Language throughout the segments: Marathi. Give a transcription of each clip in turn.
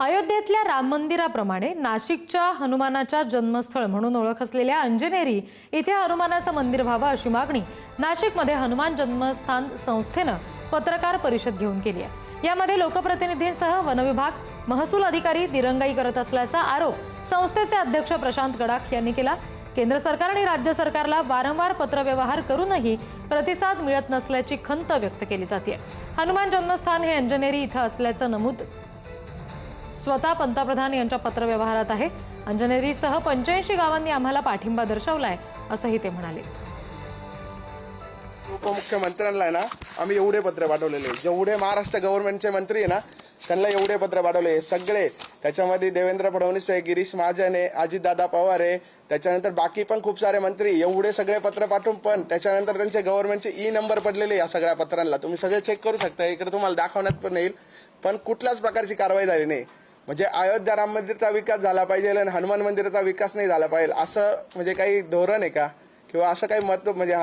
अयोध्येतल्या राम मंदिराप्रमाणे नाशिकच्या हनुमानाच्या जन्मस्थळ म्हणून ओळख असलेल्या अंजनेरी इथे हनुमानाचं मंदिर व्हावं अशी मागणी नाशिकमध्ये हनुमान जन्मस्थान संस्थेनं पत्रकार परिषद घेऊन केली आहे। यामध्ये लोकप्रतिनिधींसह वनविभाग, महसूल अधिकारी दिरंगाई करत असल्याचा आरोप संस्थेचे अध्यक्ष प्रशांत गडाख यांनी केला। केंद्र सरकार आणि राज्य सरकारला वारंवार पत्रव्यवहार करूनही प्रतिसाद मिळत नसल्याची खंत व्यक्त केली जाते। हनुमान जन्मस्थान हे अंजनेरी इथं असल्याचं नमूद स्वतः पंतप्रधान यांच्या पत्रव्यवहारात आहे। अंजनेरीसह 85 गावांनी आम्हाला पाठिंबा दर्शवलाय असंही ते म्हणाले। उपमुख्यमंत्र्यांना ना आम्ही एवढे पत्र पाठवलेले, जेवढे महाराष्ट्र गव्हर्नमेंटचे मंत्री आहे ना त्यांना एवढे पत्र पाठवले सगळे। त्याच्यामध्ये देवेंद्र फडणवीस आहे, गिरीश महाजन आहे, अजितदादा पवार आहे, त्याच्यानंतर बाकी पण खूप सारे मंत्री, एवढे सगळे पत्र पाठवून पण त्याच्यानंतर त्यांचे गव्हर्नमेंटचे ई नंबर पडलेले या सगळ्या पत्रांना। तुम्ही सगळे चेक करू शकता, इकडे तुम्हाला दाखवण्यात पण येईल, पण कुठल्याच प्रकारची कारवाई झाली नाही। म्हणजे अयोध्या राम मंदिराचा विकास झाला पाहिजे आणि हनुमान मंदिराचा विकास नाही झाला पाहिजे असं म्हणजे काही धोरण आहे का? किंवा असं काही मत म्हणजे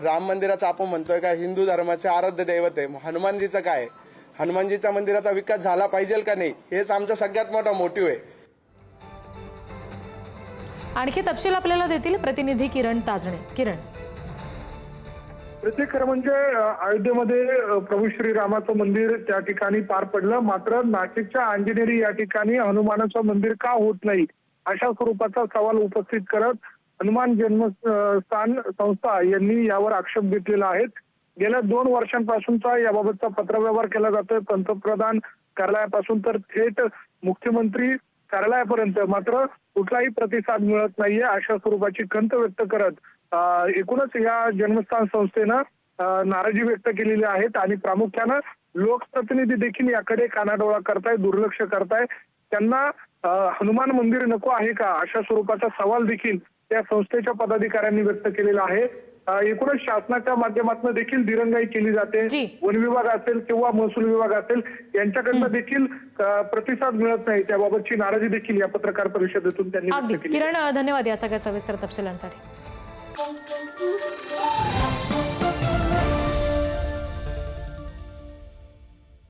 राम मंदिराचं आपण म्हणतोय का हिंदू धर्माचे आराध्य दैवत आहे, हनुमानजीचं काय? हनुमानजीच्या मंदिराचा विकास झाला पाहिजे का नाही हेच आमचा सगळ्यात मोठा मोटिव्ह आहे। आणखी तपशील आपल्याला देतील प्रतिनिधी किरण ताजणे। किरण, खरं म्हणजे अयोध्येमध्ये प्रभू श्रीरामाचं मंदिर त्या ठिकाणी पार पडलं, मात्र नाशिकच्या अंजनेरी या ठिकाणी हनुमानाचं मंदिर का होत नाही अशा स्वरूपाचा सवाल उपस्थित करत हनुमान जन्मस्थान संस्था यांनी यावर आक्षेप घेतलेला आहे। गेल्या 2 वर्षांपासूनचा याबाबतचा पत्रव्यवहार केला जातोय पंतप्रधान कार्यालयापासून तर थेट मुख्यमंत्री कार्यालयापर्यंत, मात्र कुठलाही प्रतिसाद मिळत नाहीये अशा स्वरूपाची खंत व्यक्त करत एकूणच या जन्मस्थान संस्थेनं नाराजी व्यक्त केलेली आहेत आणि प्रामुख्यानं लोकप्रतिनिधी देखील याकडे कानाडोळा करताय, दुर्लक्ष करताय। त्यांना हनुमान मंदिर नको आहे का अशा स्वरूपाचा सवाल देखील त्या संस्थेच्या पदाधिकाऱ्यांनी व्यक्त केलेला आहे। एकूणच शासनाच्या माध्यमातून देखील दिरंगाई केली जाते, वन विभाग असेल किंवा महसूल विभाग असेल यांच्याकडनं देखील प्रतिसाद मिळत नाही, त्याबाबतची नाराजी देखील या पत्रकार परिषदेतून त्यांनी व्यक्त केली। किरण, धन्यवाद या सगळ्या सविस्तर तपशिलांसाठी।